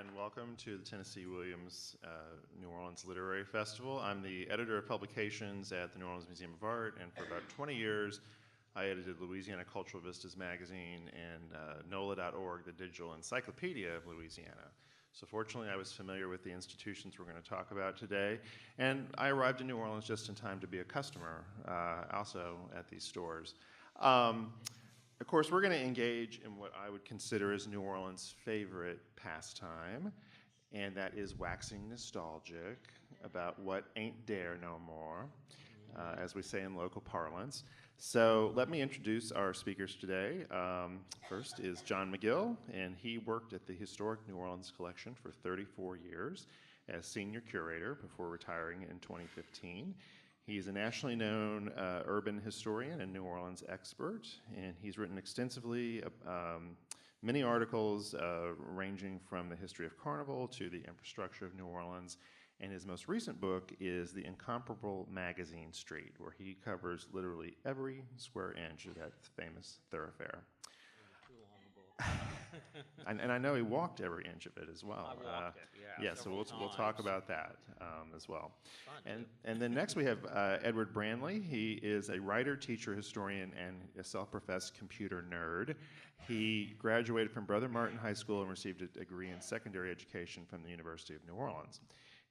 and welcome to the Tennessee Williams New Orleans Literary Festival. I'm the editor of publications at the New Orleans Museum of Art, and for about 20 years, I edited Louisiana Cultural Vistas magazine and NOLA.org, the digital encyclopedia of Louisiana. So fortunately, I was familiar with the institutions we're going to talk about today, and I arrived in New Orleans just in time to be a customer, also at these stores. Of course, we're going to engage in what I would consider as New Orleans' favorite pastime, and that is waxing nostalgic about what ain't there no more, as we say in local parlance. So let me introduce our speakers today. First is John Magill, and he worked at the Historic New Orleans Collection for 34 years as senior curator before retiring in 2015. He's a nationally known urban historian and New Orleans expert, and he's written extensively many articles ranging from the history of Carnival to the infrastructure of New Orleans. And his most recent book is The Incomparable Magazine Street, where he covers literally every square inch of that famous thoroughfare. Too long a book. And I know he walked every inch of it as well. I walked it, yeah. Yeah, so we'll talk about that as well. Fun, and then next we have Edward Branley. He is a writer, teacher, historian, and a self-professed computer nerd. He graduated from Brother Martin High School and received a degree in secondary education from the University of New Orleans.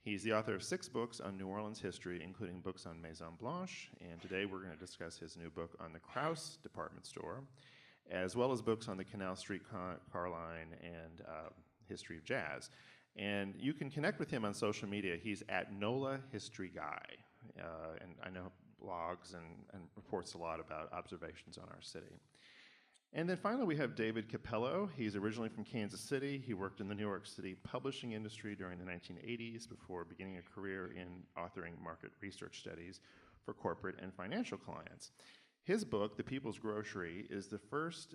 He's the author of 6 books on New Orleans history, including books on Maison Blanche, and today we're going to discuss his new book on the Krauss Department Store, as well as books on the Canal Street car line and history of jazz. And you can connect with him on social media. He's at NOLA History Guy, and I know blogs and reports a lot about observations on our city. And then finally, we have David Capello. He's originally from Kansas City. He worked in the New York City publishing industry during the 1980s before beginning a career in authoring market research studies for corporate and financial clients. His book, The People's Grocery, is the first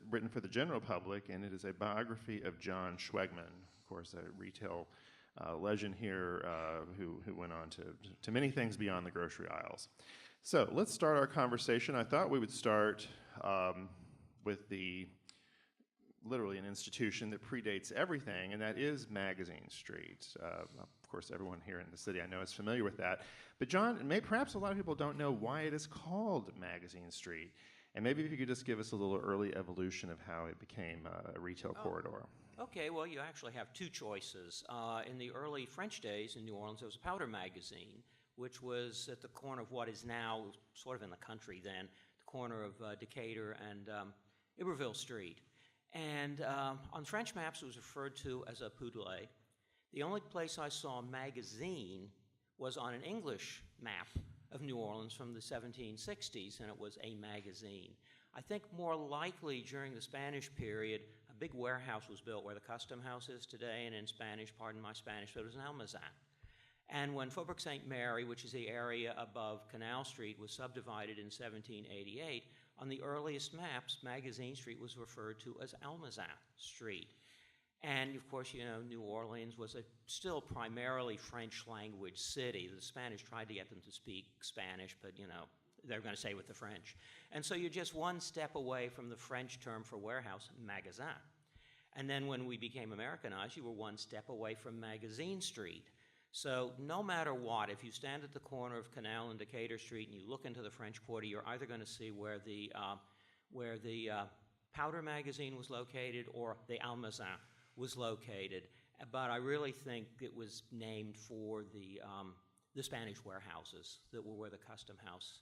written for the general public, and it is a biography of John Schwegmann, of course, a retail legend here who went on to many things beyond the grocery aisles. So let's start our conversation. I thought we would start with literally an institution that predates everything, and that is Magazine Street. Of course, everyone here in the city I know is familiar with that. But John, perhaps a lot of people don't know why it is called Magazine Street. And maybe if you could just give us a little early evolution of how it became a retail corridor. Okay, well, you actually have 2 choices. In the early French days in New Orleans, there was a powder magazine, which was at the corner of what is now sort of in the country then, the corner of Decatur and Iberville Street. And on French maps, it was referred to as a poudlet. The only place I saw a magazine was on an English map of New Orleans from the 1760s, and it was a magazine. I think more likely during the Spanish period, a big warehouse was built where the Custom House is today, and in Spanish, pardon my Spanish, but it was an almazan. And when Faubourg St. Mary, which is the area above Canal Street, was subdivided in 1788, on the earliest maps, Magazine Street was referred to as Almazan Street. And of course, you know, New Orleans was a still primarily French language city. The Spanish tried to get them to speak Spanish, but you know, they're going to say with the French. And so you're just one step away from the French term for warehouse, magasin. And then when we became Americanized, you were one step away from Magazine Street. So no matter what, if you stand at the corner of Canal and Decatur Street and you look into the French Quarter, you're either going to see where the powder magazine was located or the almazan was located. But I really think it was named for the Spanish warehouses that were where the Custom House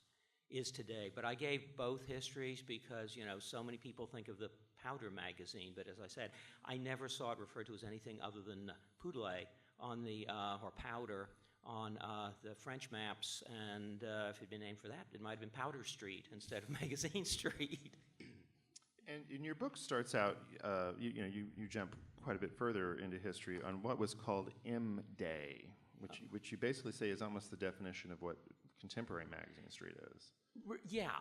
is today. But I gave both histories because, you know, so many people think of the powder magazine, but as I said, I never saw it referred to as anything other than poudlet on the, or powder on the French maps, and if it had been named for that, it might have been Powder Street instead of Magazine Street. And your book starts out, you jump quite a bit further into history on what was called M-Day, which you basically say is almost the definition of what contemporary Magazine Street is. Yeah.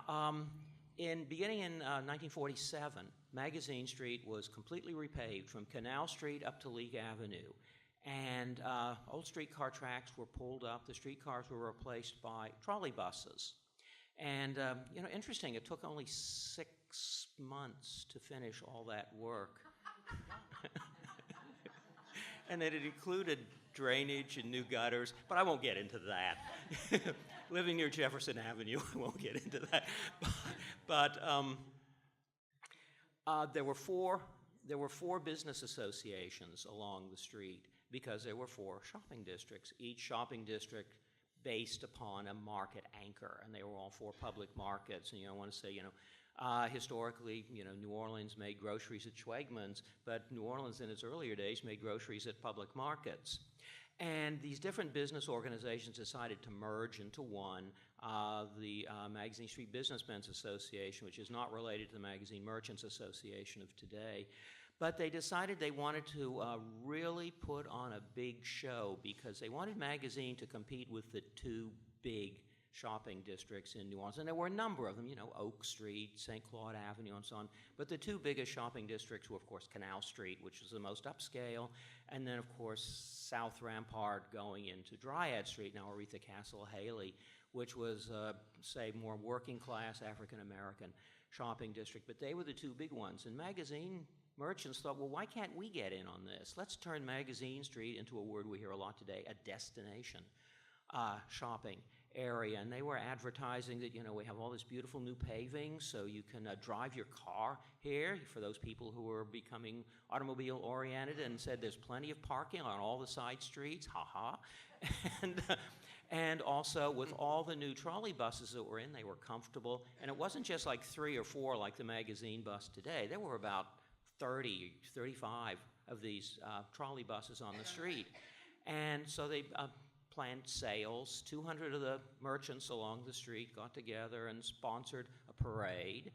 Beginning in 1947, Magazine Street was completely repaved from Canal Street up to League Avenue. And old streetcar tracks were pulled up. The streetcars were replaced by trolley buses. And, interesting, it took only 6 months to finish all that work. And it included drainage and new gutters, but I won't get into that. Living near Jefferson Avenue, I won't get into that. But there were four business associations along the street because there were 4 shopping districts, each shopping district based upon a market anchor, and they were all 4 public markets. And I want to say, historically, New Orleans made groceries at Schwegmann's, but New Orleans in its earlier days made groceries at public markets. And these different business organizations decided to merge into one, the Magazine Street Businessmen's Association, which is not related to the Magazine Merchants Association of today. But they decided they wanted to really put on a big show because they wanted Magazine to compete with the 2 big shopping districts in New Orleans. And there were a number of them, Oak Street, St. Claude Avenue, and so on. But the 2 biggest shopping districts were, of course, Canal Street, which was the most upscale, and then, of course, South Rampart going into Dryad Street, now Aretha Castle Haley, which was, say, more working class African-American shopping district. But they were the 2 big ones. And Magazine merchants thought, well, why can't we get in on this? Let's turn Magazine Street into a word we hear a lot today, a destination shopping area. And they were advertising that, we have all this beautiful new paving, so you can drive your car here for those people who are becoming automobile oriented, and said there's plenty of parking on all the side streets, and also with all the new trolley buses that were in, they were comfortable. And it wasn't just like 3 or 4 like the Magazine bus today. There were about 30, 35 of these trolley buses on the street. And so they planned sales. 200 of the merchants along the street got together and sponsored a parade.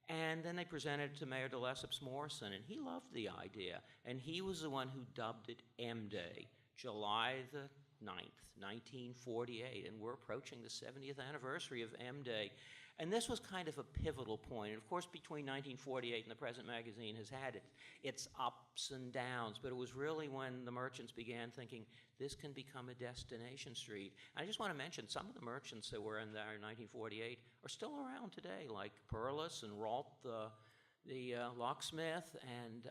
And then they presented it to Mayor de Lesseps Morrison, and he loved the idea. And he was the one who dubbed it M-Day, July the 9th, 1948. And we're approaching the 70th anniversary of M-Day. And this was kind of a pivotal point. And of course, between 1948 and the present, Magazine has had its ups and downs, but it was really when the merchants began thinking, this can become a destination street. And I just want to mention some of the merchants that were in there in 1948 are still around today, like Perlis and Ralt, the locksmith, and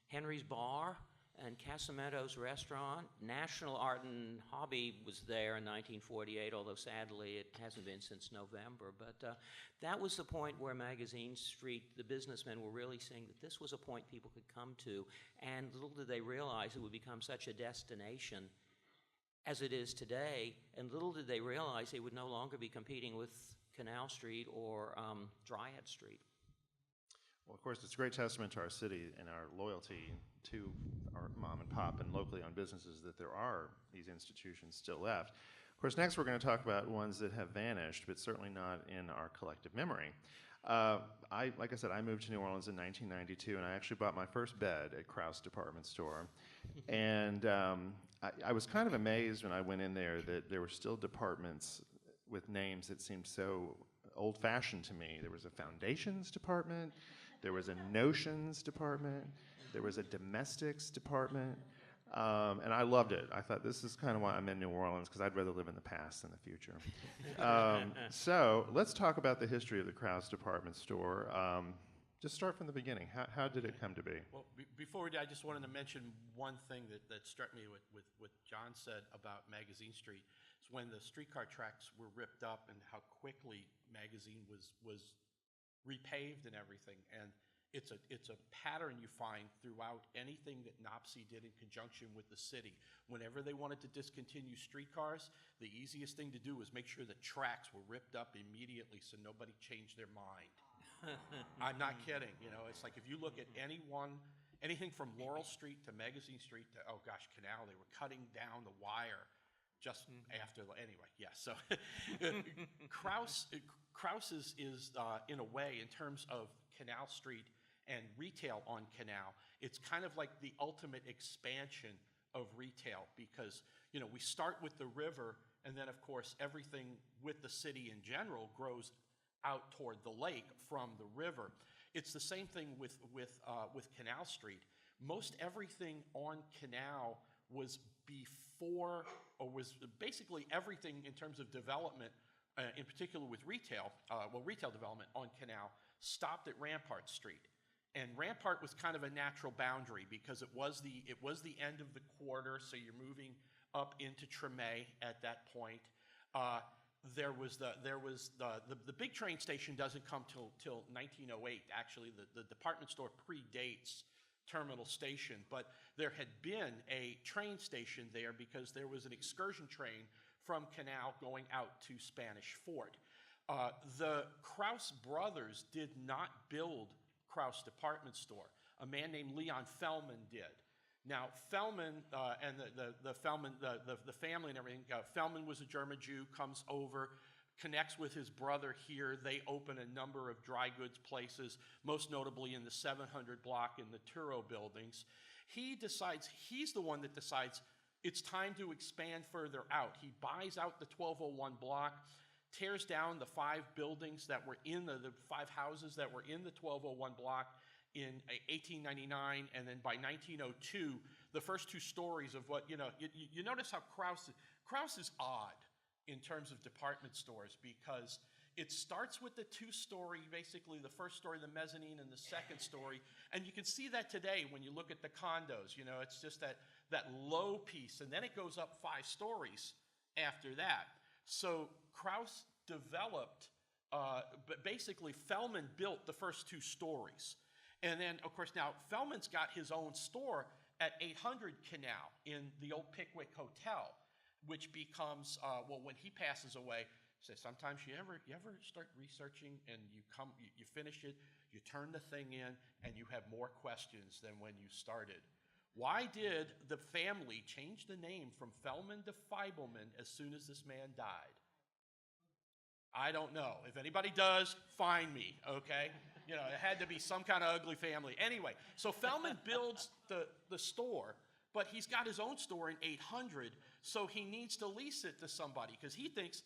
Henry's Bar, and Casametto's Restaurant. National Art and Hobby was there in 1948, although sadly it hasn't been since November. But that was the point where Magazine Street, the businessmen were really seeing that this was a point people could come to, and little did they realize it would become such a destination as it is today, and little did they realize they would no longer be competing with Canal Street or Dryad Street. Well, of course, it's a great testament to our city and our loyalty to our mom and pop and locally owned businesses that there are these institutions still left. Of course, next we're going to talk about ones that have vanished, but certainly not in our collective memory. Like I said, I moved to New Orleans in 1992, and I actually bought my first bed at Krauss Department Store. And I was kind of amazed when I went in there that there were still departments with names that seemed so old-fashioned to me. There was a foundations department, there was a notions department, there was a domestics department, and I loved it. I thought, this is kind of why I'm in New Orleans, because I'd rather live in the past than the future. So let's talk about the history of the Krauss Department Store. Just start from the beginning. How did it come to be? Well, before we do, I just wanted to mention one thing that struck me with what John said about Magazine Street. Is when the streetcar tracks were ripped up and how quickly Magazine was repaved and everything. And it's a pattern you find throughout anything that NOPC did in conjunction with the city. Whenever they wanted to discontinue streetcars, the easiest thing to do was make sure the tracks were ripped up immediately so nobody changed their mind. I'm not kidding. It's like if you look at anything from Laurel Street to Magazine Street to, oh gosh, Canal, they were cutting down the wire just after, anyway, yeah. So Krauss is in a way, in terms of Canal Street and retail on Canal, it's kind of like the ultimate expansion of retail because, we start with the river and then, of course, everything with the city in general grows out toward the lake from the river. It's the same thing with Canal Street. Most everything on Canal was before, or was basically everything in terms of development, in particular with retail, retail development on Canal, stopped at Rampart Street. And Rampart was kind of a natural boundary because it was the end of the quarter, so you're moving up into Tremé at that point. The big train station doesn't come till 1908. Actually, the department store predates Terminal Station, but there had been a train station there because there was an excursion train from Canal going out to Spanish Fort. The Krauss brothers did not build Krauss Department Store. A man named Leon Fellman did. Now, Fellman and the family and everything, Fellman was a German Jew, comes over, connects with his brother here. They open a number of dry goods places, most notably in the 700 block in the Turo buildings. He's the one that decides it's time to expand further out. He buys out the 1201 block, tears down the 5 buildings that were in the 5 houses that were in the 1201 block in 1899, and then by 1902, the first 2 stories of what, you notice how Krauss is odd in terms of department stores because it starts with the 2-story, basically the first story, the mezzanine, and the second story, and you can see that today when you look at the condos, it's just that low piece, and then it goes up 5 stories after that. So Krauss developed, but basically Fellman built the first 2 stories. And then, of course, now Fellman's got his own store at 800 Canal in the old Pickwick Hotel, which becomes, when he passes away, sometimes you ever start researching and you finish it, you turn the thing in, and you have more questions than when you started. Why did the family change the name from Fellman to Feibelman as soon as this man died? I don't know. If anybody does, find me, okay? It had to be some kind of ugly family. Anyway, so Fellman builds the store, but he's got his own store in 800, so he needs to lease it to somebody because he thinks,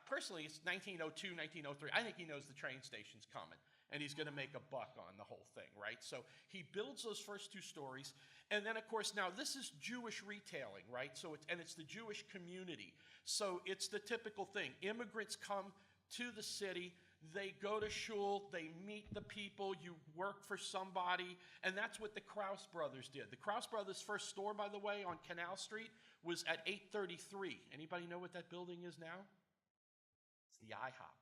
personally, it's 1902, 1903. I think he knows the train station's coming, and he's going to make a buck on the whole thing, right? So he builds those first 2 stories, and then, of course, now this is Jewish retailing, right? So it's the Jewish community. So it's the typical thing. Immigrants come to the city, they go to shul, they meet the people, you work for somebody, and that's what the Krauss brothers did. The Krauss brothers' first store, by the way, on Canal Street was at 833. Anybody know what that building is now? It's the IHOP.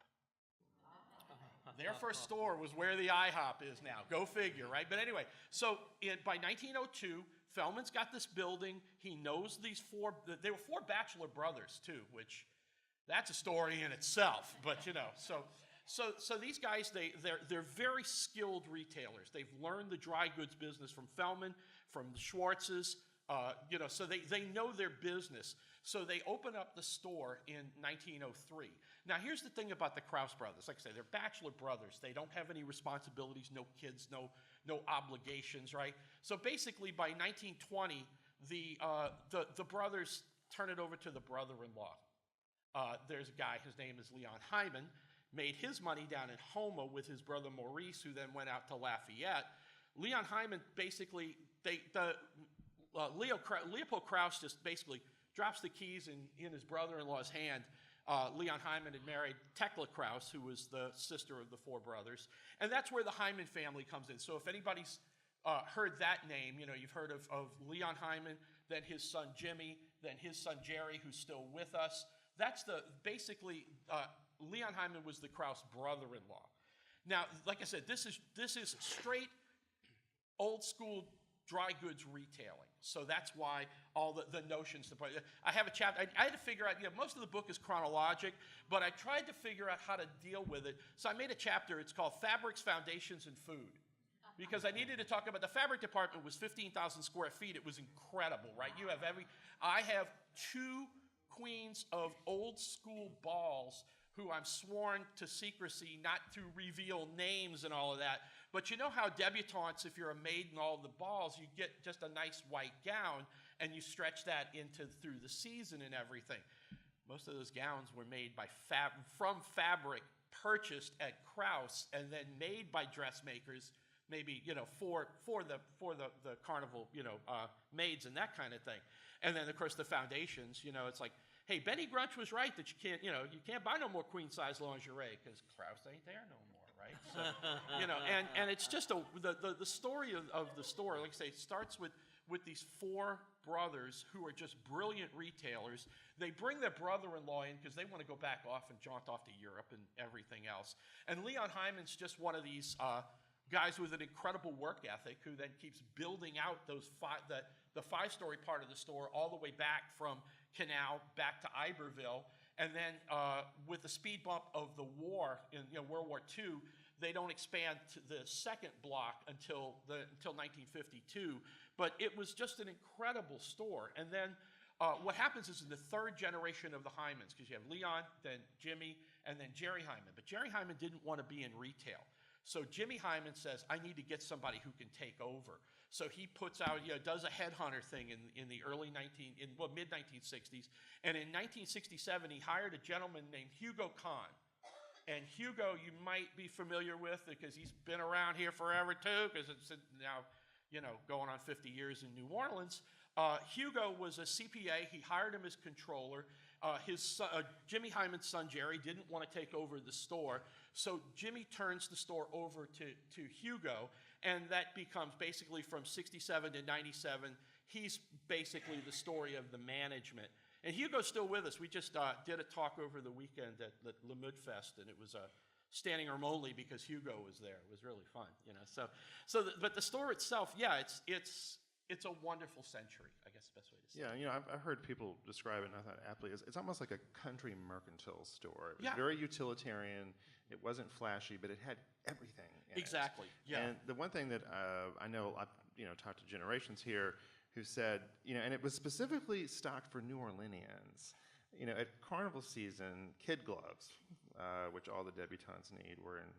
Their first store was where the IHOP is now. Go figure, right? But anyway, so by 1902, Fellman's got this building. He knows these 4, they were 4 bachelor brothers too, which that's a story in itself. But so these guys, they're very skilled retailers. They've learned the dry goods business from Fellman, from the Schwartzes, so they know their business. So they open up the store in 1903. Now, here's the thing about the Krauss brothers. Like I say, they're bachelor brothers. They don't have any responsibilities, no kids, no obligations, right? So basically, by 1920, the brothers turn it over to the brother-in-law. There's a guy, his name is Leon Hyman, made his money down in Houma with his brother Maurice, who then went out to Lafayette. Leon Hyman basically, Leopold Krauss just basically drops the keys in his brother-in-law's hand. Leon Hyman had married Tekla Krauss, who was the sister of the 4 brothers. And that's where the Hyman family comes in. So if anybody's heard that name, you've heard of Leon Hyman, then his son Jimmy, then his son Jerry, who's still with us. That's basically, Leon Hyman was the Krauss brother-in-law. Now, like I said, this is straight old school dry goods retailing. So that's why all the notions. I have a chapter. I had to figure out, most of the book is chronologic, but I tried to figure out how to deal with it. So I made a chapter. It's called Fabrics, Foundations, and Food. Because I needed to talk about the fabric department was 15,000 square feet. It was incredible, right? I have 2 queens of old school balls who I'm sworn to secrecy, not to reveal names and all of that. But you know how debutantes, if you're a maid in all the balls, you get just a nice white gown and you stretch that through the season and everything. Most of those gowns were made from fabric purchased at Krauss and then made by dressmakers, maybe for the carnival maids and that kind of thing. And then of course the foundations, it's like, hey, Benny Grunch was right that you can't buy no more queen size lingerie because Krauss ain't there no more, right? So, and it's just the story of the store, like I say, starts with these four brothers who are just brilliant retailers. They bring their brother-in-law in because they want to go back off and jaunt off to Europe and everything else. And Leon Hyman's just one of these guys with an incredible work ethic who then keeps building out the five-story part of the store all the way back from Canal back to Iberville. And then with the speed bump of the war in World War II, they don't expand to the second block until 1952. But it was just an incredible store. And then what happens is in the third generation of the Hymans, because you have Leon, then Jimmy, and then Jerry Hyman. But Jerry Hyman didn't want to be in retail. So Jimmy Hyman says, I need to get somebody who can take over. So he puts out, does a headhunter thing in the mid-1960s. And in 1967, he hired a gentleman named Hugo Kahn. And Hugo, you might be familiar with because he's been around here forever too, because it's now, going on 50 years in New Orleans. Hugo was a CPA. He hired him as controller. His son, Jimmy Hyman's son, Jerry, didn't want to take over the store. So Jimmy turns the store over to Hugo, and that becomes basically from 67 to 97, he's basically the story of the management. And Hugo's still with us. We just did a talk over the weekend at Le Fest, and it was standing room only because Hugo was there. It was really fun, but the store itself, it's a wonderful century, I guess the best way to say it. Yeah, I've heard people describe it, and I thought aptly, it's almost like a country mercantile store. It was Yeah. very utilitarian. It wasn't flashy, but it had everything in Exactly, it. yeah. And the one thing that I know, I've talked to generations here who said, and it was specifically stocked for New Orleanians. At carnival season, kid gloves, which all the debutantes need, were in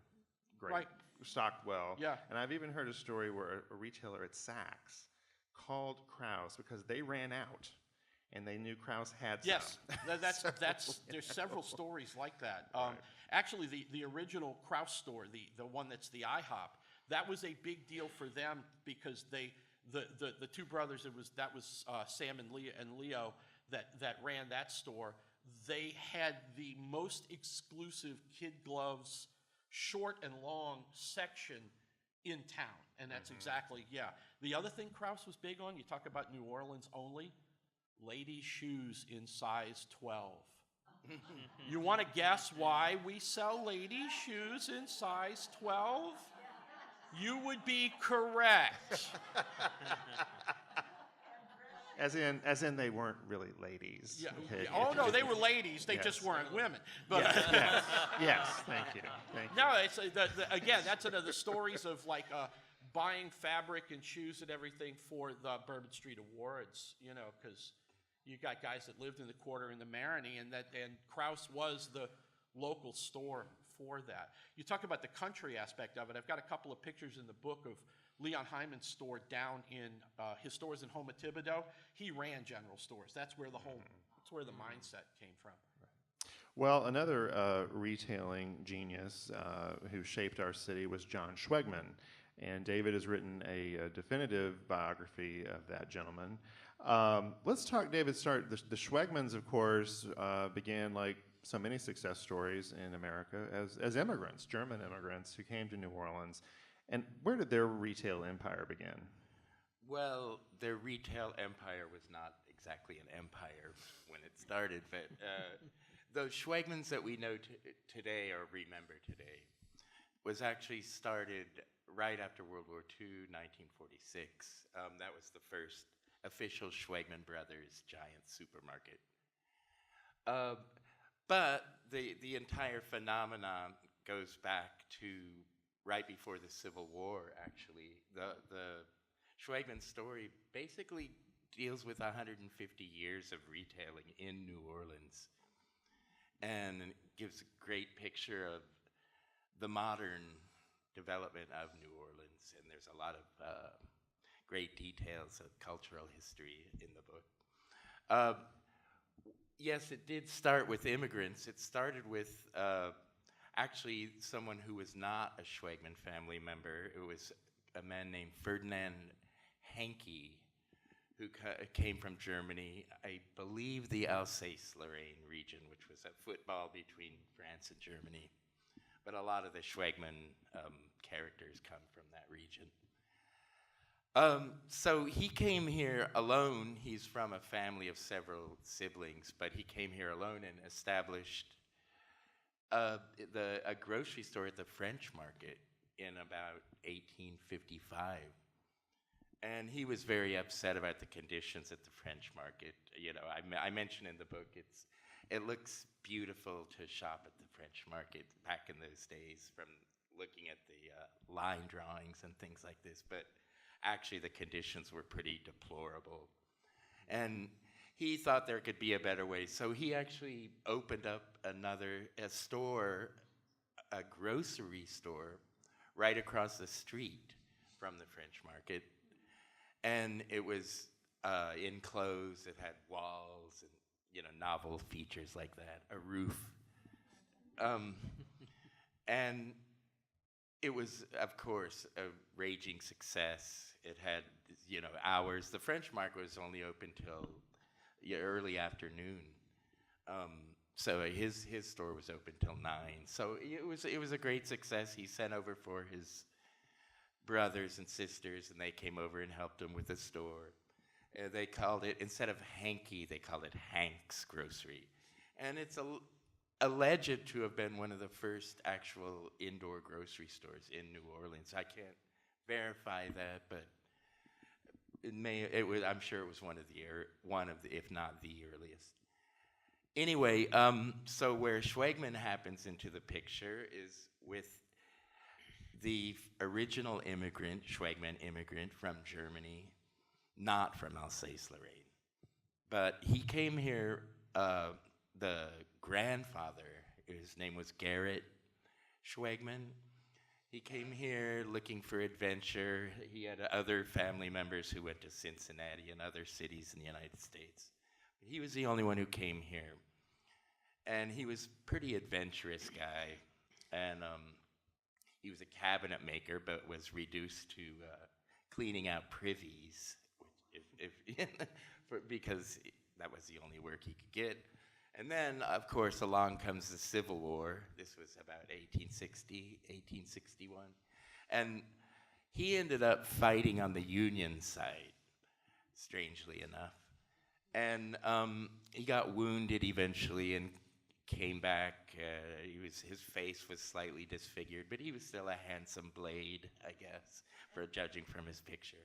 great, stocked well. Yeah. And I've even heard a story where a retailer at Saks called Krauss because they ran out, and they knew Krauss had some. Yes, there's several stories like that. Right. Actually, the original Krauss store, the one that's the IHOP, that was a big deal for them because the two brothers, that was Sam and Leo that ran that store. They had the most exclusive kid gloves, short and long section in town, and that's exactly, The other thing Krauss was big on, you talk about New Orleans only, ladies' shoes in size 12. You want to guess why we sell ladies' shoes in size 12? You would be correct. As in they weren't really ladies. Yeah. Okay. Oh no, they were ladies. They Yes. just weren't women. But Yes, thank you. no, it's again, that's another stories of like buying fabric and shoes and everything for the Bourbon Street Awards. Because you got guys that lived in the quarter in the Marigny, and Krauss was the local store for that. You talk about the country aspect of it. I've got a couple of pictures in the book of Leon Hyman's store down in his stores in Houma Thibodeau. He ran general stores. That's where the mindset came from. Well, another retailing genius who shaped our city was John Schwegmann, and David has written a definitive biography of that gentleman. Let's talk, David. The Schwegmann's, of course, began like so many success stories in America as immigrants, German immigrants who came to New Orleans. And where did their retail empire begin? Well, their retail empire was not exactly an empire when it started, but those Schwegmann's that we know today or remember today was actually started right after World War II, 1946. That was the first official Schwegmann Brothers giant supermarket. But the entire phenomenon goes back to right before the Civil War, actually. The Schwegmann story basically deals with 150 years of retailing in New Orleans and gives a great picture of the modern development of New Orleans. And there's a lot of great details of cultural history in the book. Yes, it did start with immigrants. It started with actually someone who was not a Schwegmann family member. It was a man named Ferdinand Henke, who came from Germany, I believe the Alsace-Lorraine region, which was a football between France and Germany. but a lot of the Schwegmann characters come from that region. So he came here alone. He's from a family of several siblings, but he came here alone and established a grocery store at the French Market in about 1855. And he was very upset about the conditions at the French Market. You know, I mentioned in the book, it looks beautiful to shop at the French Market back in those days from looking at the line drawings and things like this, but actually the conditions were pretty deplorable. And he thought there could be a better way, so he actually opened up a store, a grocery store, right across the street from the French Market. And it was enclosed, it had walls and, you know, novel features like that, a roof. And it was, of course, a raging success. It had, you know, hours. The French Market was only open till early afternoon. So his store was open till 9. So it was a great success. He sent over for his brothers and sisters, and they came over and helped him with the store. They called it, instead of Hanky, they called it Hank's Grocery. And it's alleged to have been one of the first actual indoor grocery stores in New Orleans. I can't verify that, but I'm sure it was one of the, if not the earliest. Anyway, so where Schwegmann happens into the picture is with the original immigrant, Schwegmann immigrant from Germany, not from Alsace-Lorraine. But he came here, the grandfather, his name was Garrett Schwegmann. He came here looking for adventure. He had other family members who went to Cincinnati and other cities in the United States. He was the only one who came here. And he was a pretty adventurous guy. And he was a cabinet maker, but was reduced to cleaning out privies, because that was the only work he could get. And then, of course, along comes the Civil War. This was about 1860, 1861. And he ended up fighting on the Union side, strangely enough. And he got wounded eventually and came back. His face was slightly disfigured, but he was still a handsome blade, I guess, for judging from his picture.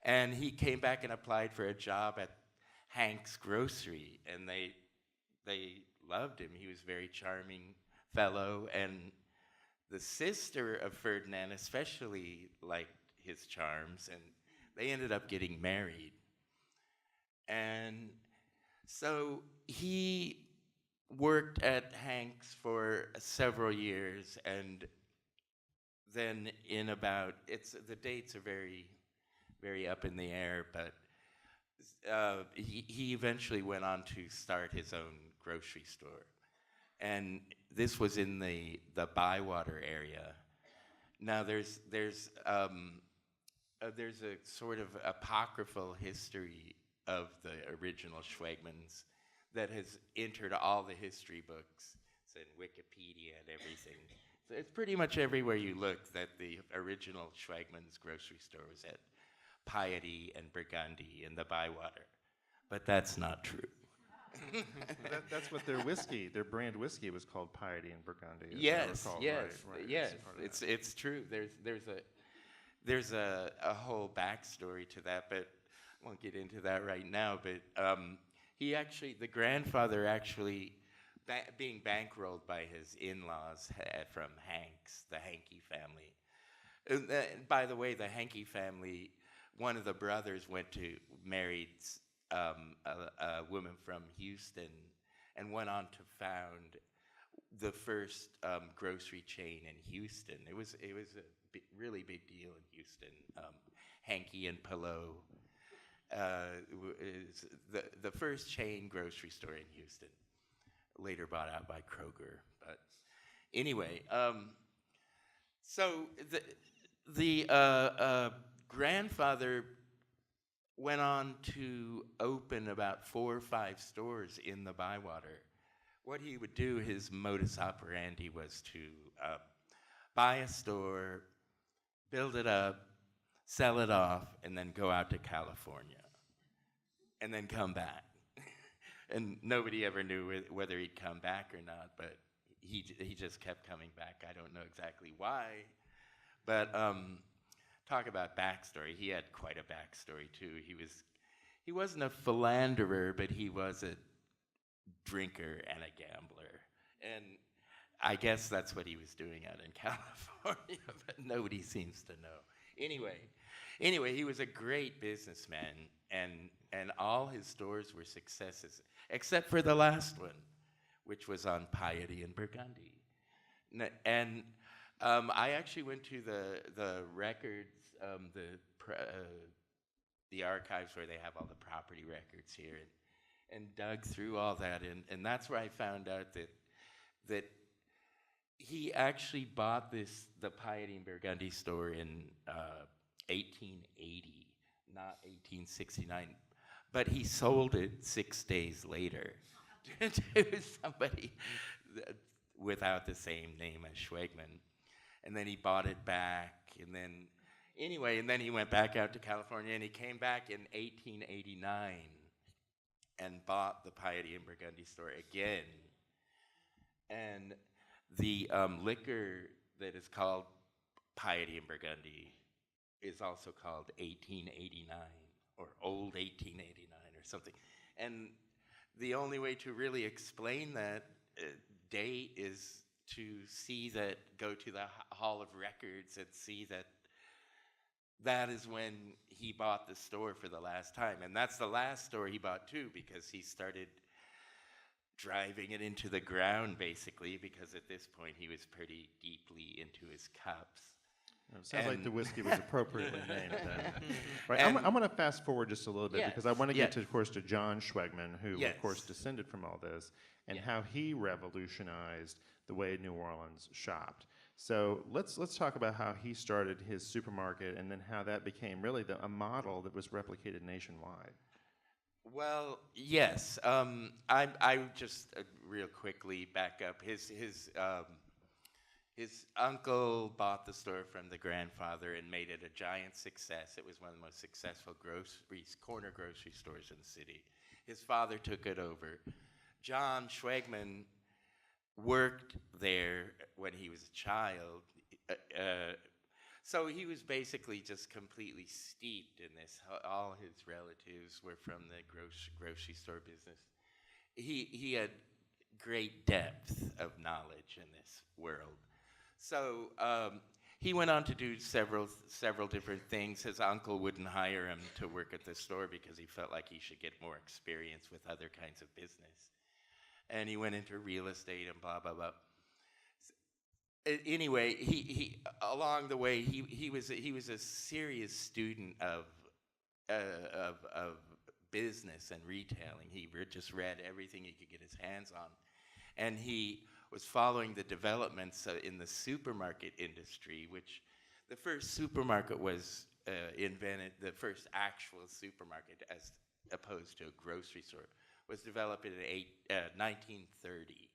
And he came back and applied for a job at Hank's Grocery, and they loved him. He was a very charming fellow, and the sister of Ferdinand especially liked his charms, and they ended up getting married. And so he worked at Hank's for several years, and then in about, the dates are very, very up in the air, but he eventually went on to start his own grocery store. And this was in the Bywater area. Now there's a sort of apocryphal history of the original Schwegmann's that has entered all the history books. It's in Wikipedia and everything. So it's pretty much everywhere you look that the original Schwegmann's grocery store was at Piety and Burgundy and the Bywater. But that's not true. That's what their brand whiskey was called, Piety and Burgundy. Yes, yes, right. yes. It's true. There's a whole backstory to that, but I won't get into that right now. But the grandfather actually, being bankrolled by his in-laws from Hanks, the Hankey family. And by the way, the Hankey family, one of the brothers married a woman from Houston and went on to found the first grocery chain in Houston. It was a really big deal in Houston. Hankey and Pillow is the first chain grocery store in Houston, later bought out by Kroger. But anyway, so the grandfather went on to open about 4 or 5 stores in the Bywater, what he would do, his modus operandi was to buy a store, build it up, sell it off, and then go out to California, and then come back. And nobody ever knew whether he'd come back or not, but he just kept coming back. I don't know exactly why, but talk about backstory. He had quite a backstory too. He wasn't a philanderer, but he was a drinker and a gambler, and I guess that's what he was doing out in California, but nobody seems to know. Anyway, he was a great businessman, and all his stores were successes, except for the last one, which was on Piety and Burgundy. And I actually went to the records, the archives where they have all the property records here, and dug through all that, and that's where I found out that he actually bought the Piety and Burgundy store in 1880, not 1869, but he sold it 6 days later to somebody without the same name as Schwegmann, and then he bought it back, and then he went back out to California, and he came back in 1889 and bought the Piety and Burgundy store again. And the liquor that is called Piety and Burgundy is also called 1889 or Old 1889 or something. And the only way to really explain that date is to go to the Hall of Records and see that is when he bought the store for the last time. And that's the last store he bought too, because he started driving it into the ground, basically, because at this point he was pretty deeply into his cups. It sounds like the whiskey was appropriately named then. Right, I'm going to fast forward just a little bit, because I want to get to, of course, to John Schwegmann, who, of course, descended from all this, and how he revolutionized the way New Orleans shopped. So let's talk about how he started his supermarket, and then how that became really a model that was replicated nationwide. Well, yes. I just real quickly back up. His uncle bought the store from the grandfather and made it a giant success. It was one of the most successful corner grocery stores in the city. His father took it over. John Schwegmann worked there when he was a child. So he was basically just completely steeped in this. All his relatives were from the grocery store business. He had great depth of knowledge in this world. So he went on to do several different things. His uncle wouldn't hire him to work at the store because he felt like he should get more experience with other kinds of business. And he went into real estate and blah, blah, blah. Anyway, he along the way he was a serious student of business and retailing. He just read everything he could get his hands on, and he was following the developments in the supermarket industry. Which the first supermarket was invented. The first actual supermarket, as opposed to a grocery store, was developed in 1930.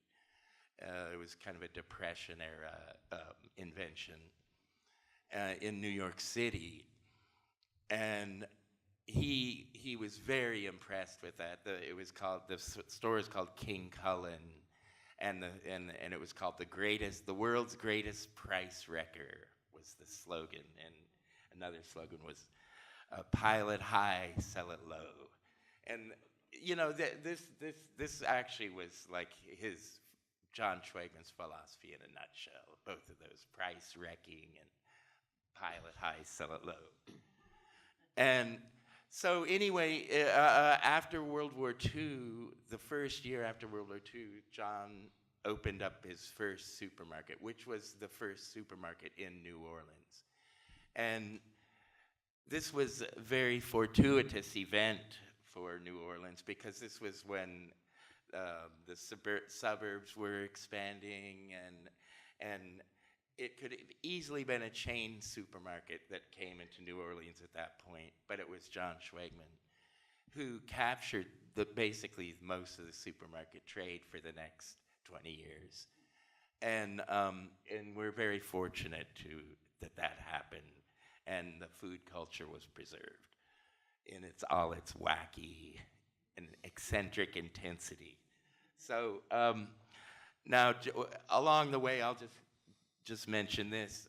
It was kind of a Depression-era invention in New York City, and he was very impressed with that. The store is called King Cullen, and it was called the world's greatest price wrecker was the slogan, and another slogan was pile it high, sell it low, and this actually was like John Schwegmann's philosophy in a nutshell, both of those, price wrecking and pile it high, sell it low. And so anyway, after World War II, the first year after World War II, John opened up his first supermarket, which was the first supermarket in New Orleans. And this was a very fortuitous event for New Orleans, because this was when the suburbs were expanding, and it could have easily been a chain supermarket that came into New Orleans at that point, but it was John Schwegmann who captured basically most of the supermarket trade for the next 20 years. And we're very fortunate that happened, and the food culture was preserved in all its wacky and eccentric intensity. So now, along the way, I'll just mention this.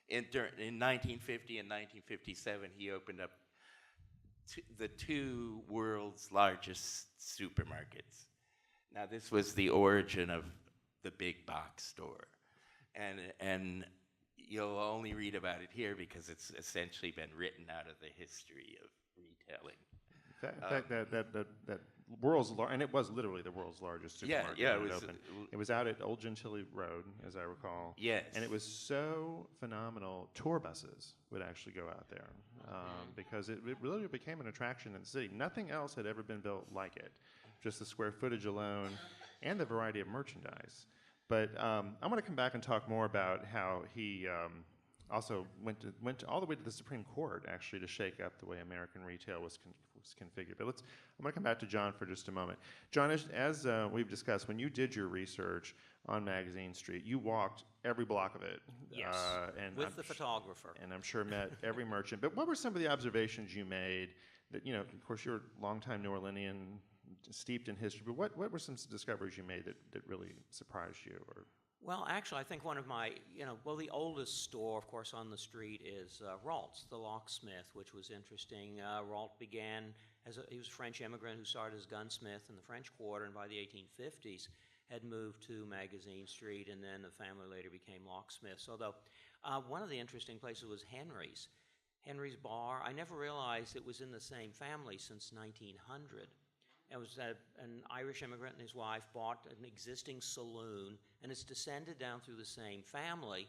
In 1950 and 1957, he opened up the two world's largest supermarkets. Now, this was the origin of the big box store, and you'll only read about it here because it's essentially been written out of the history of retailing. In fact, that world's and it was literally the world's largest supermarket. Yeah, when it opened. It was out at Old Gentilly Road, as I recall. Yes. And it was so phenomenal. Tour buses would actually go out there because it really became an attraction in the city. Nothing else had ever been built like it. Just the square footage alone, and the variety of merchandise. But I'm going to come back and talk more about how he also went all the way to the Supreme Court, actually, to shake up the way American retail was configured. But I'm going to come back to John for just a moment. John, as we've discussed, when you did your research on Magazine Street, you walked every block of it. Yes, with the photographer. And I'm sure met every merchant. But what were some of the observations you made that, of course, you're a longtime New Orleanian, steeped in history, but what were some discoveries you made that really surprised you? Or Well, actually, I think one of my, the oldest store, of course, on the street is Rault's, the locksmith, which was interesting. Rault began he was a French immigrant who started as gunsmith in the French Quarter, and by the 1850s had moved to Magazine Street, and then the family later became locksmiths. Although one of the interesting places was Henry's. Henry's Bar, I never realized it was in the same family since 1900. It was an Irish immigrant and his wife bought an existing saloon, and it's descended down through the same family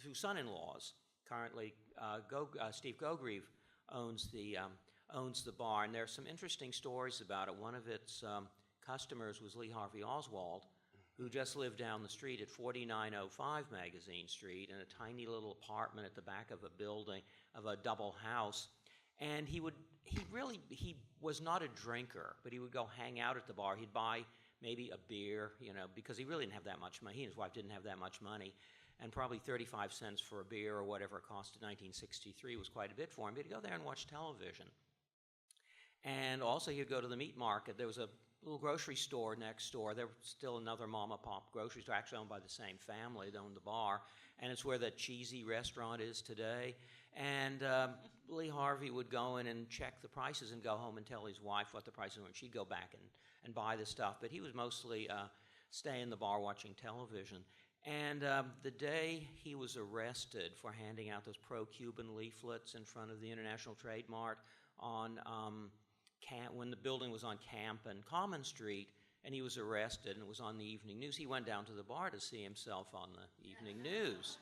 through son-in-laws. Currently, Steve Gogrieve owns the bar, and there are some interesting stories about it. One of its customers was Lee Harvey Oswald, who just lived down the street at 4905 Magazine Street in a tiny little apartment at the back of a building, of a double house. And he was not a drinker, but he would go hang out at the bar. He'd buy maybe a beer, because he really didn't have that much money. He and his wife didn't have that much money. And probably 35 cents for a beer or whatever it cost in 1963 was quite a bit for him. But he'd go there and watch television. And also he'd go to the meat market. There was a little grocery store next door. There was still another mom-and-pop grocery store, actually owned by the same family that owned the bar. And it's where that cheesy restaurant is today. And Lee Harvey would go in and check the prices and go home and tell his wife what the prices were, and she'd go back and buy the stuff. But he was mostly stay in the bar watching television. And the day he was arrested for handing out those pro-Cuban leaflets in front of the International Trade Mart on when the building was on Camp and Common Street, and he was arrested, and it was on the evening news, he went down to the bar to see himself on the evening news.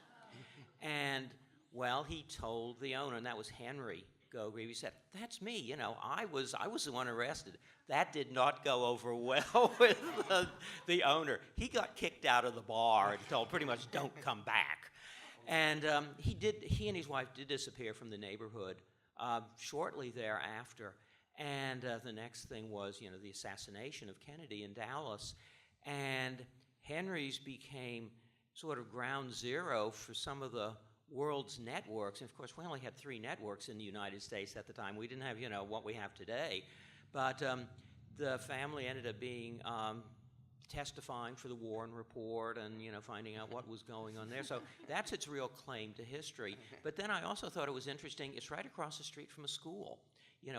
And well, he told the owner, and that was Henry Gogrieve. He said, "That's me. I was the one arrested." That did not go over well with the owner. He got kicked out of the bar and told pretty much, "Don't come back." And he and his wife did disappear from the neighborhood shortly thereafter. And the next thing was, the assassination of Kennedy in Dallas, and Henry's became sort of ground zero for some of the world's networks. And of course, we only had 3 networks in the United States at the time. We didn't have, what we have today. But the family ended up being testifying for the Warren Report and, finding out what was going on there. So that's its real claim to history. But then I also thought it was interesting, it's right across the street from a school.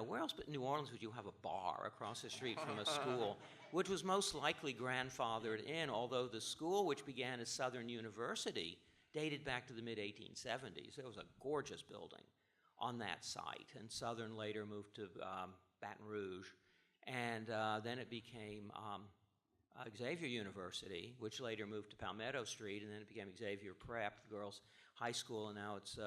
Where else but in New Orleans would you have a bar across the street from a school, which was most likely grandfathered in, although the school, which began as Southern University, dated back to the mid-1870s. It was a gorgeous building on that site, and Southern later moved to Baton Rouge, and then it became Xavier University, which later moved to Palmetto Street, and then it became Xavier Prep, the girls' high school, and now it's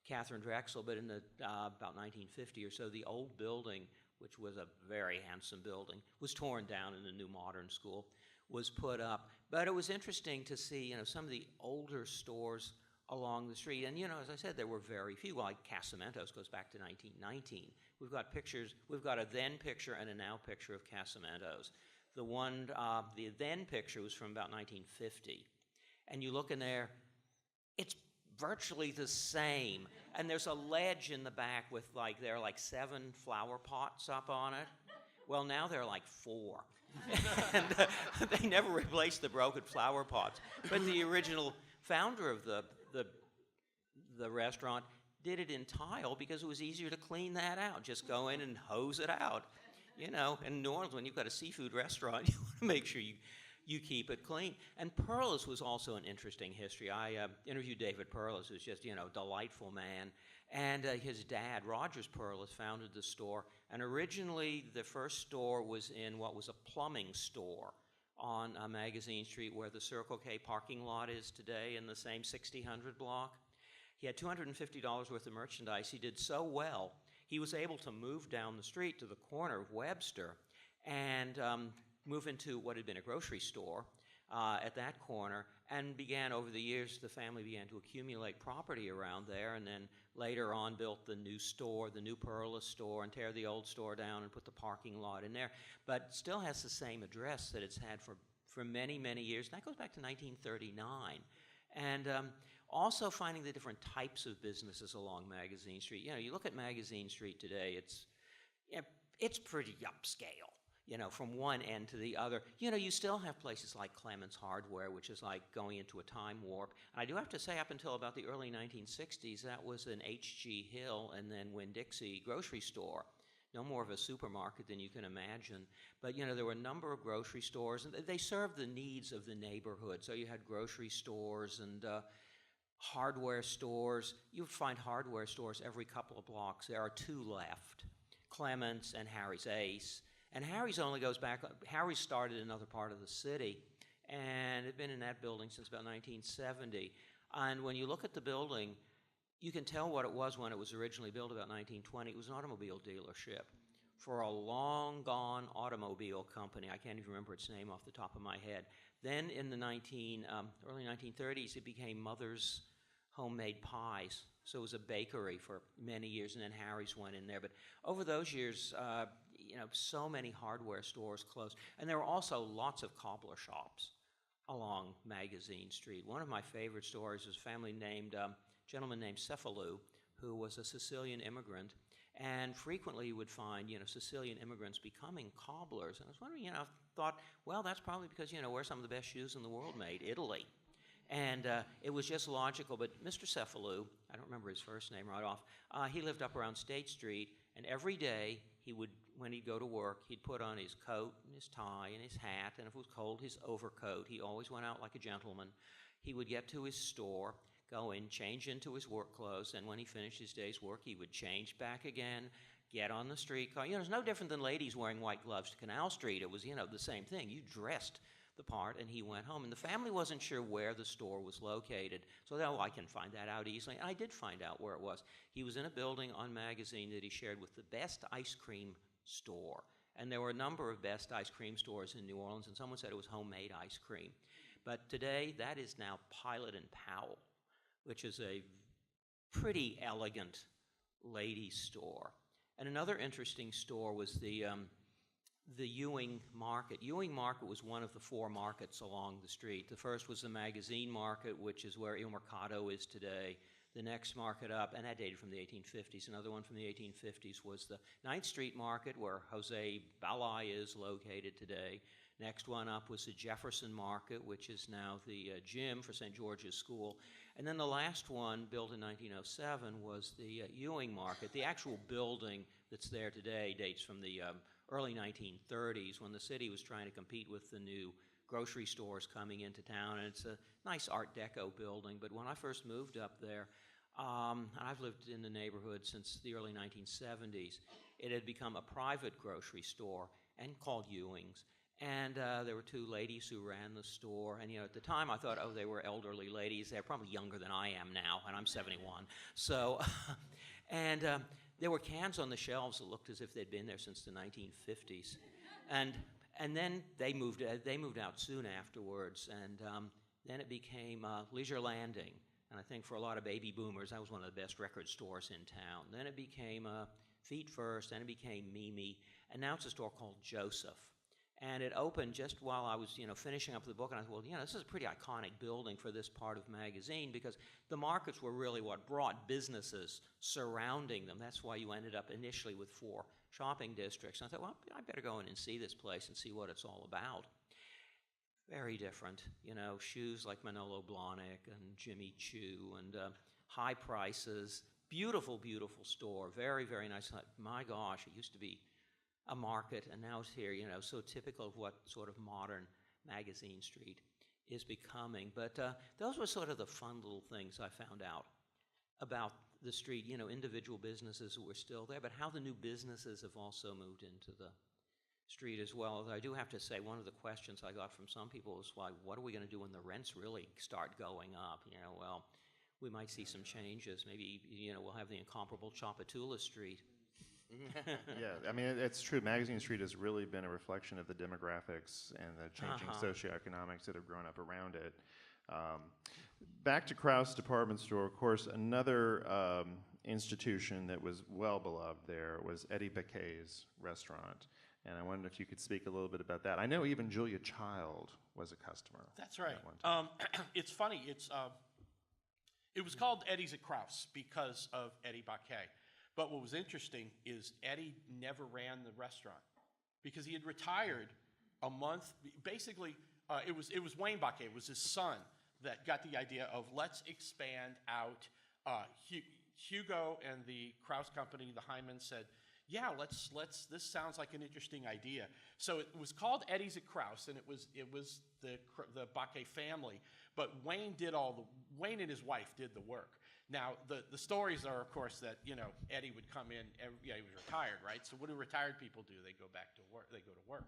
Catherine Drexel. But in about 1950 or so, the old building, which was a very handsome building, was torn down, and the new modern school was put up. But it was interesting to see, some of the older stores along the street. And, you know, as I said, there were very few. Like Casamento's goes back to 1919. We've got pictures. We've got a then picture and a now picture of Casamento's. The one, the then picture was from about 1950. And you look in there, it's virtually the same. And there's a ledge in the back with there are like 7 flower pots up on it. Well, now there are like 4. And they never replaced the broken flower pots. But the original founder of the restaurant did it in tile because it was easier to clean that out. Just go in and hose it out. You know, in New Orleans, when you've got a seafood restaurant, you want to make sure you keep it clean. And Perlis was also an interesting history. I interviewed David Perlis, who's just, you know, delightful man. And his dad, Rogers Perlis, founded the store. And originally, the first store was in what was a plumbing store on Magazine Street, where the Circle K parking lot is today in the same 6000 block. He had $250 worth of merchandise. He did so well, he was able to move down the street to the corner of Webster and move into what had been a grocery store at that corner, and began, over the years, the family began to accumulate property around there, and then later on built the new store, the new Perlis store, and tear the old store down and put the parking lot in there, but still has the same address that it's had for many, many years. And that goes back to 1939. And also finding the different types of businesses along Magazine Street. You know, you look at Magazine Street today, it's pretty upscale. You know, from one end to the other. You know, you still have places like Clement's Hardware, which is like going into a time warp. And I do have to say, up until about the early 1960s, that was an H.G. Hill and then Winn-Dixie grocery store. No more of a supermarket than you can imagine. But, you know, there were a number of grocery stores, and they served the needs of the neighborhood. So you had grocery stores and hardware stores. You would find hardware stores every couple of blocks. There are 2 left, Clement's and Harry's Ace. And Harry's only goes back, Harry's started in another part of the city, and had been in that building since about 1970. And when you look at the building, you can tell what it was when it was originally built about 1920. It was an automobile dealership for a long-gone automobile company. I can't even remember its name off the top of my head. Then in the early 1930s, it became Mother's Homemade Pies. So it was a bakery for many years, and then Harry's went in there. But over those years, you know, so many hardware stores closed. And there were also lots of cobbler shops along Magazine Street. One of my favorite stories is a gentleman named Cephalou, who was a Sicilian immigrant. And frequently you would find, you know, Sicilian immigrants becoming cobblers. And I was wondering, you know, thought, well, that's probably because, you know, where some of the best shoes in the world made, Italy. And it was just logical. But Mr. Cephalou, I don't remember his first name right off, he lived up around State Street, and every day he would, when he'd go to work, he'd put on his coat and his tie and his hat, and if it was cold, his overcoat. He always went out like a gentleman. He would get to his store, go in, change into his work clothes, and when he finished his day's work, he would change back again, get on the streetcar. You know, it's no different than ladies wearing white gloves to Canal Street. It was, you know, the same thing. You dressed the part, and he went home. And the family wasn't sure where the store was located. So, I can find that out easily. And I did find out where it was. He was in a building on Magazine that he shared with the Best Ice Cream store. And there were a number of Best Ice Cream stores in New Orleans, and someone said it was homemade ice cream. But today, that is now Pilot and Powell, which is a pretty elegant ladies' store. And another interesting store was the Ewing Market. Ewing Market was one of the 4 markets along the street. The first was the Magazine Market, which is where Il Mercato is today. The next market up, and that dated from the 1850s, another one from the 1850s was the 9th Street Market, where Jose Balai is located today. Next one up was the Jefferson Market, which is now the gym for St. George's School. And then the last one, built in 1907, was the Ewing Market. The actual building that's there today dates from the early 1930s, when the city was trying to compete with the new grocery stores coming into town. And it's a nice Art Deco building. But when I first moved up there, I've lived in the neighborhood since the early 1970s. It had become a private grocery store and called Ewing's. And there were 2 ladies who ran the store. And, you know, at the time I thought, oh, they were elderly ladies. They're probably younger than I am now, and I'm 71. So, and there were cans on the shelves that looked as if they'd been there since the 1950s. And then they moved out soon afterwards. And then it became Leisure Landing. And I think for a lot of baby boomers, that was one of the best record stores in town. Then it became Feet First, then it became Mimi, and now it's a store called Joseph. And it opened just while I was, finishing up the book, and I thought, well, this is a pretty iconic building for this part of magazine, because the markets were really what brought businesses surrounding them. That's why you ended up initially with 4 shopping districts. And I thought, well, I better go in and see this place and see what it's all about. Very different, shoes like Manolo Blahnik and Jimmy Choo, and high prices. Beautiful, beautiful store. Very, very nice. My gosh, it used to be a market, and now it's here, so typical of what sort of modern Magazine Street is becoming. But those were sort of the fun little things I found out about the street, individual businesses who were still there, but how the new businesses have also moved into the street as well. I do have to say, one of the questions I got from some people was, why, what are we going to do when the rents really start going up? Well, we might see some changes. Maybe, we'll have the incomparable Chapatula Street. Yeah, I mean, it's true. Magazine Street has really been a reflection of the demographics and the changing socioeconomics that have grown up around it. Back to Krauss Department Store, of course, another institution that was well beloved there was Eddie Baquet's restaurant. And I wondered if you could speak a little bit about that. I know even Julia Child was a customer. That's right. At one time. It's funny. It was called Eddie's at Krauss because of Eddie Baquet. But what was interesting is Eddie never ran the restaurant because he had retired a month. Basically, it was Wayne Baquet, it was his son, that got the idea of let's expand out. Hugo and the Krauss company, the Hyman, said, yeah, let's. This sounds like an interesting idea. So it was called Eddie's at Krauss, and it was the Baquet family. But Wayne and his wife did the work. Now, the stories are, of course, that, Eddie would come in, he was retired, right? So what do retired people do? They go back to work. They go to work.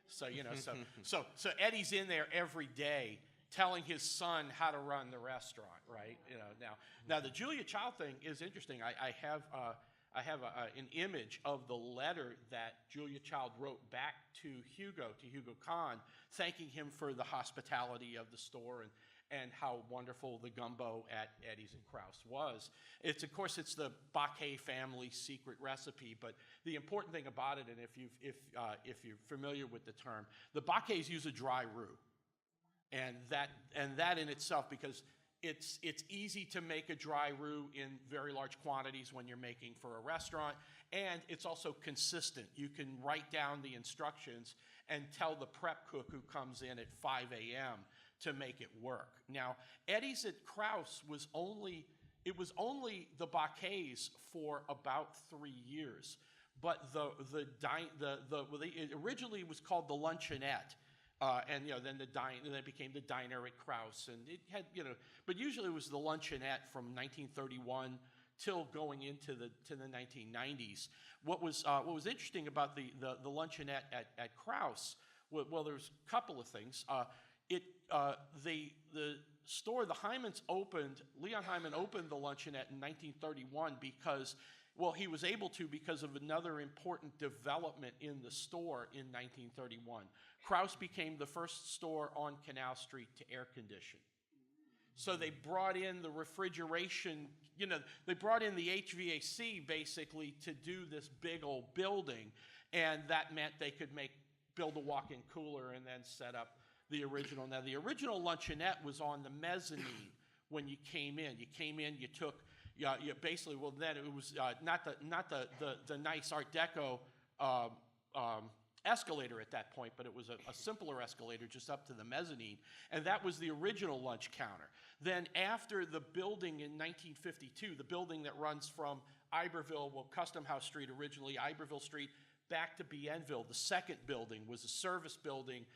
So, so Eddie's in there every day telling his son how to run the restaurant, right? Now the Julia Child thing is interesting. I have an image of the letter that Julia Child wrote back to Hugo Kahn, thanking him for the hospitality of the store and how wonderful the gumbo at Eddie's and Krauss was. Of course, it's the Baquet family secret recipe, but the important thing about it, and if you're familiar with the term, the Baquets use a dry roux, and that in itself, because it's easy to make a dry roux in very large quantities when you're making for a restaurant, and it's also consistent. You can write down the instructions and tell the prep cook who comes in at 5 a.m. to make it work. Now, Eddie's at Krauss was only the Baquets for about 3 years, but it originally was called the Luncheonette. And then then it became the diner at Krauss, and it had but usually it was the Luncheonette from 1931 till going into the 1990s. What was interesting about the Luncheonette at Krauss? Well, there's a couple of things. The store, the Hymans opened. Leon Hyman opened the Luncheonette in 1931 because. Well, he was able to because of another important development in the store in 1931. Krauss became the first store on Canal Street to air condition. So they brought in the refrigeration, they brought in the HVAC basically to do this big old building, and that meant they could build a walk-in cooler and then set up the original. Now, the original Luncheonette was on the mezzanine when you came in. You took... Yeah, basically, well, then it was not the nice Art Deco escalator at that point, but it was a simpler escalator just up to the mezzanine, and that was the original lunch counter. Then after the building in 1952, the building that runs from Iberville, Custom House Street originally, Iberville Street, back to Bienville, the second building was a service building.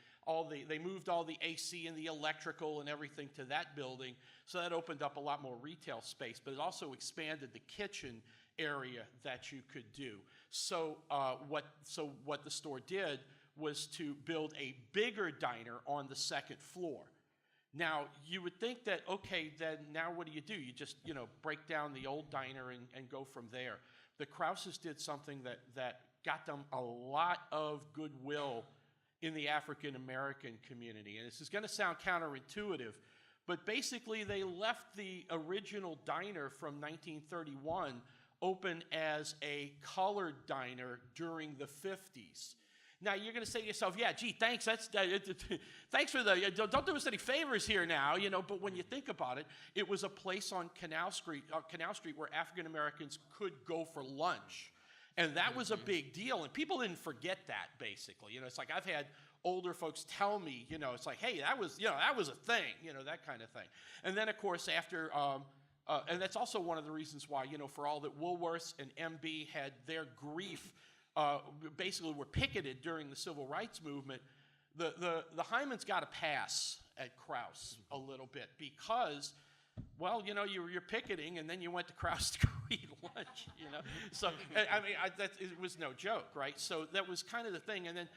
They moved all the AC and the electrical and everything to that building, so that opened up a lot more retail space, but it also expanded the kitchen area that you could do. So what the store did was to build a bigger diner on the second floor. Now, you would think that, okay, then now what do? You just, break down the old diner and go from there. The Krausses did something that got them a lot of goodwill in the African-American community. And this is going to sound counterintuitive, but basically they left the original diner from 1931 open as a colored diner during the 50s. Now you're going to say to yourself, yeah, gee, thanks. Thanks for don't do us any favors here now, But when you think about it, it was a place on Canal Street where African Americans could go for lunch, and that was a big deal. And people didn't forget that. Basically, it's like I've had older folks tell me, it's like, hey, that was a thing, that kind of thing. And then of course after. And that's also one of the reasons why, for all that Woolworths and MB had their grief, basically were picketed during the Civil Rights Movement, the Hymans got a pass at Krauss a little bit because, well, you're picketing and then you went to Krauss to go eat lunch, So, I mean, it was no joke, right? So that was kind of the thing. And then,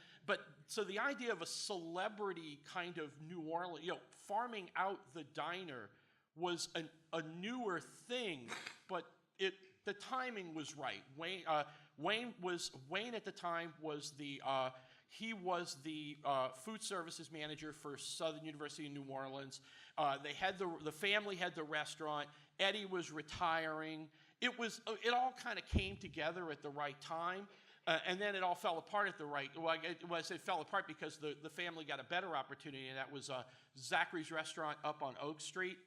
so the idea of a celebrity kind of New Orleans, farming out the diner was a newer thing, but the timing was right. Wayne at the time was the food services manager for Southern University in New Orleans. They had the family had the restaurant. Eddie was retiring. It all kind of came together at the right time. And then it all fell apart at the right. Well, I say fell apart because the family got a better opportunity, and that was Zachary's Restaurant up on Oak Street,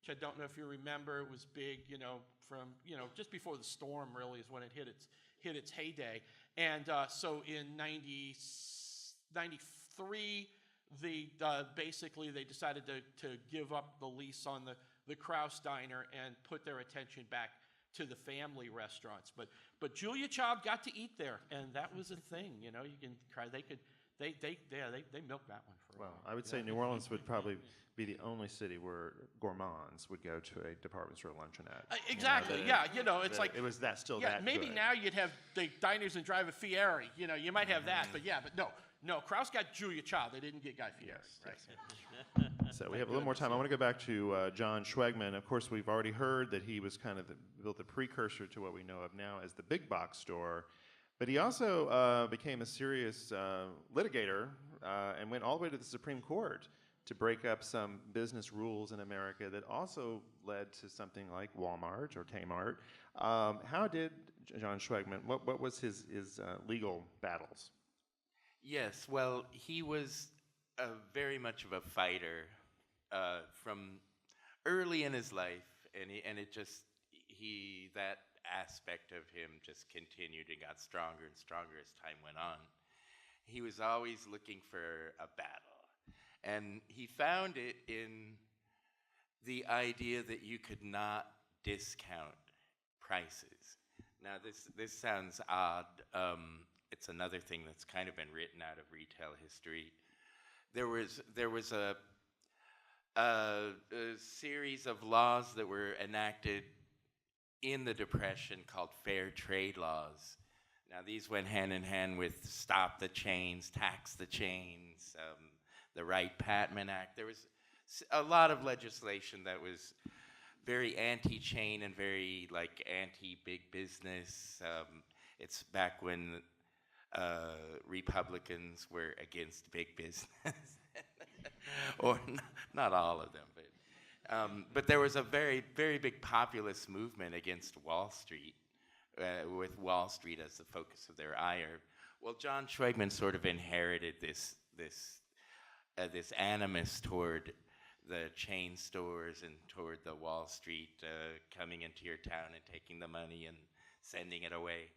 which I don't know if you remember. It was big, from just before the storm really is when it hit its heyday. And so in 93, basically they decided to give up the lease on the Krauss Diner and put their attention back to the family restaurants. But Julia Child got to eat there, and that was a thing. You can cry. They milked that one for a while. Well, I would say New Orleans would probably be the only city where gourmands would go to a department store luncheonette. Exactly. It's like it was that still yeah. that Maybe good. now you'd have the diners and drive a Fieri. You might have that, but no. Krauss got Julia Child. They didn't get Guy Fieri. Yes, right? yes. So we have a little more time. I want to go back to John Schwegmann. Of course, we've already heard that he was kind of built the precursor to what we know of now as the big box store. But he also became a serious litigator and went all the way to the Supreme Court to break up some business rules in America that also led to something like Walmart or Kmart. How did John Schwegmann, what was his legal battles? Yes, well, he was very much of a fighter from early in his life, and that aspect of him just continued and got stronger and stronger as time went on. He was always looking for a battle, and he found it in the idea that you could not discount prices. Now, this sounds odd. It's another thing that's kind of been written out of retail history. There was a series of laws that were enacted in the Depression called fair trade laws. Now, these went hand in hand with Stop the Chains, Tax the Chains, the Wright-Patman Act. There was a lot of legislation that was very anti-chain and very anti-big business. It's back when Republicans were against big business, or not all of them, but there was a very, very big populist movement against Wall Street, with Wall Street as the focus of their ire. Well, John Schwegmann sort of inherited this animus toward the chain stores and toward the Wall Street coming into your town and taking the money and sending it away.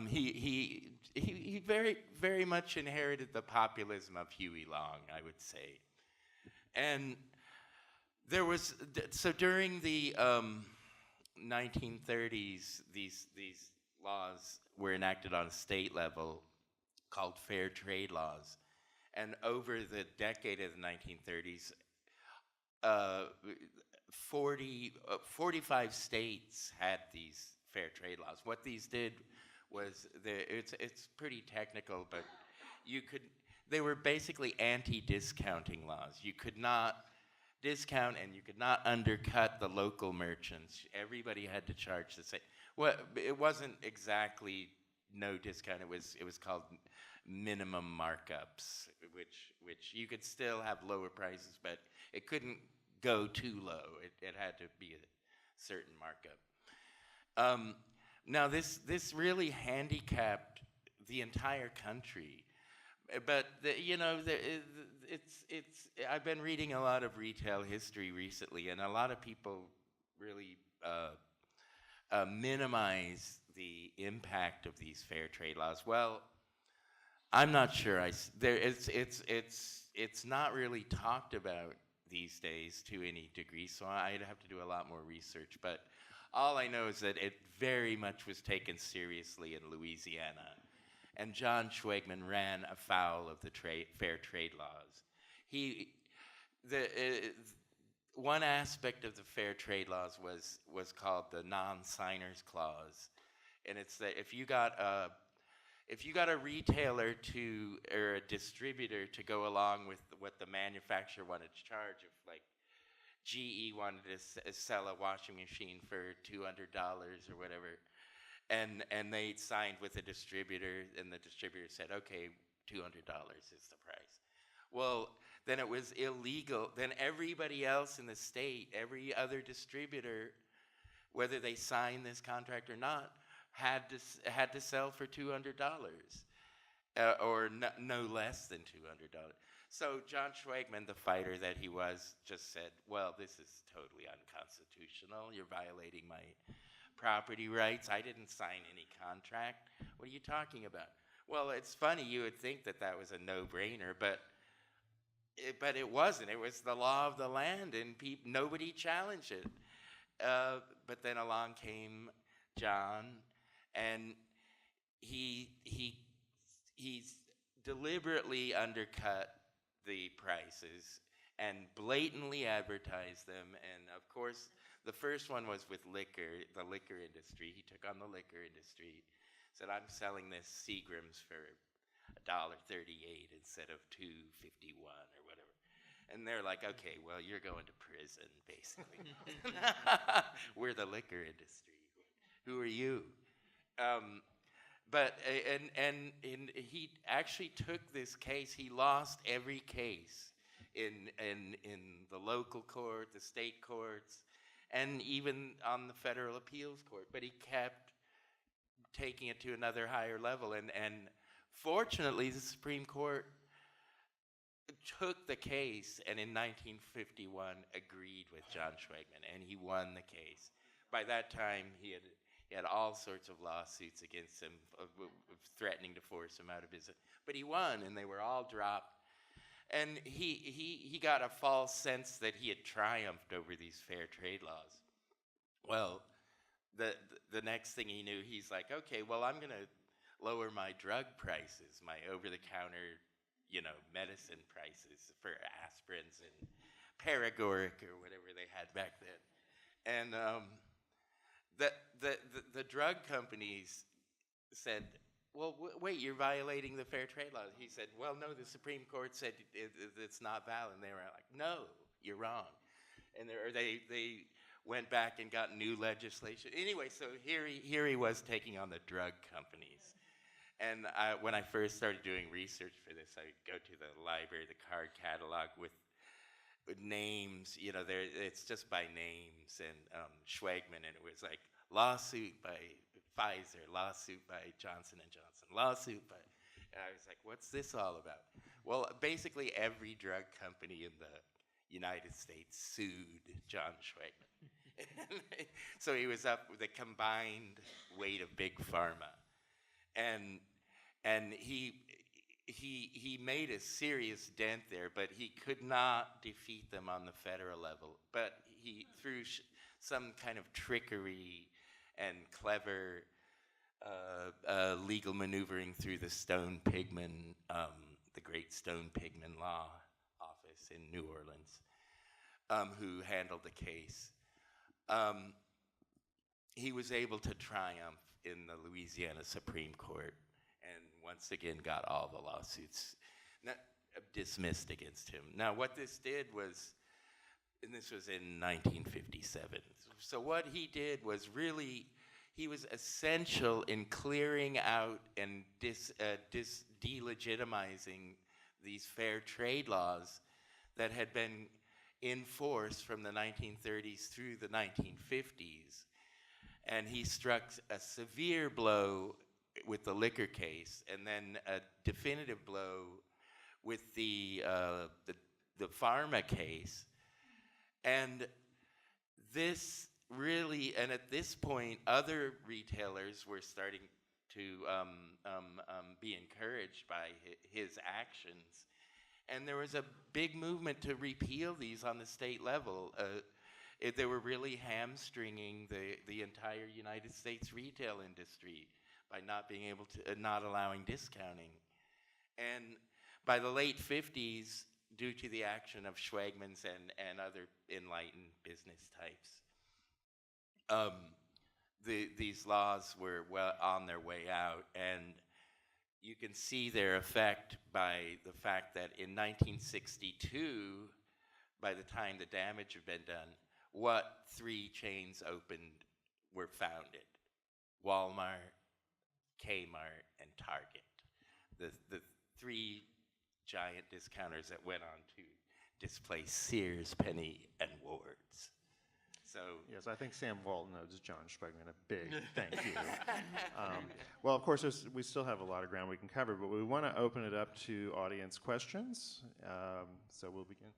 He very, very much inherited the populism of Huey Long, I would say. And there was, so during the 1930s, these laws were enacted on a state level called fair trade laws. And over the decade of the 1930s, 45 states had these fair trade laws. What these did was, it's pretty technical, but they were basically anti-discounting laws. You could not discount and you could not undercut the local merchants. Everybody had to charge the same. Well, it wasn't exactly no discount. It was called minimum markups, which you could still have lower prices, but it couldn't go too low. It had to be a certain markup. Now this really handicapped the entire country. But I've been reading a lot of retail history recently, and a lot of people really minimize the impact of these fair trade laws. Well, I'm not sure. It's not really talked about these days to any degree, so I'd have to do a lot more research. But all I know is that it very much was taken seriously in Louisiana, and John Schwegmann ran afoul of the fair trade laws. One aspect of the fair trade laws was called the non-signers clause, and it's that if you got a retailer or a distributor to go along with what the manufacturer wanted to charge, if like GE wanted to sell a washing machine for $200 or whatever, and they signed with a distributor, and the distributor said, okay, $200 is the price. Well, then it was illegal. Then everybody else in the state, every other distributor, whether they signed this contract or not, had to sell for $200, or no less than $200. So John Schwegmann, the fighter that he was, just said, well, this is totally unconstitutional. You're violating my property rights. I didn't sign any contract. What are you talking about? Well, it's funny. You would think that was a no-brainer, but it wasn't. It was the law of the land, and nobody challenged it. But then along came John, and he deliberately undercut the prices and blatantly advertised them. And of course, the first one was with liquor, the liquor industry. He took on the liquor industry, said, I'm selling this Seagram's for $1.38 instead of $2.51 or whatever. And they're like, okay, well, you're going to prison, basically. We're the liquor industry. Who are you? But he actually took this case. He lost every case in the local court, the state courts, and even on the federal appeals court. But he kept taking it to another higher level. And fortunately, the Supreme Court took the case, and in 1951 agreed with John Schwegmann, and he won the case. By that time, he had all sorts of lawsuits against him, of threatening to force him out of business. But he won, and they were all dropped. And he got a false sense that he had triumphed over these fair trade laws. Well, the next thing he knew, he's like, okay, well, I'm going to lower my drug prices, my over-the-counter, medicine prices for aspirins and paregoric or whatever they had back then. And the drug companies said, well, wait, you're violating the fair trade laws. He said, well, no, the Supreme Court said it's not valid. And they were like, no, you're wrong. And they went back and got new legislation. Anyway, so here he was taking on the drug companies. And when I first started doing research for this, I would go to the library, the card catalog with names. It's just by names, and Schwegmann, and it was like lawsuit by Pfizer, lawsuit by Johnson & Johnson, lawsuit by... And I was like, what's this all about? Well, basically every drug company in the United States sued John Schwegmann. So he was up with a combined weight of big pharma. And he made a serious dent there, but he could not defeat them on the federal level. But he, through some kind of trickery and clever legal maneuvering through the the great Stone-Pigman Law Office in New Orleans, who handled the case, he was able to triumph in the Louisiana Supreme Court, and once again got all the lawsuits dismissed against him. Now, what this did was, and this was in 1957, so what he did was really, he was essential in clearing out and delegitimizing these fair trade laws that had been in force from the 1930s through the 1950s. And he struck a severe blow with the liquor case, and then a definitive blow with the pharma case. And this really, and at this point, other retailers were starting to be encouraged by his actions. And there was a big movement to repeal these on the state level. They were really hamstringing the entire United States retail industry by not being able to, not allowing discounting. And by the late 50s, due to the action of Schwegmann's and other enlightened business types, these laws were well on their way out. And you can see their effect by the fact that in 1962, by the time the damage had been done, what 3 chains were founded? Walmart, Kmart, and Target. The 3 giant discounters that went on to displace Sears, Penny, and Ward's. So Yes, I think Sam Walton owes John Schwegmann a big thank you. Well, of course, we still have a lot of ground we can cover, but we want to open it up to audience questions. So we'll begin.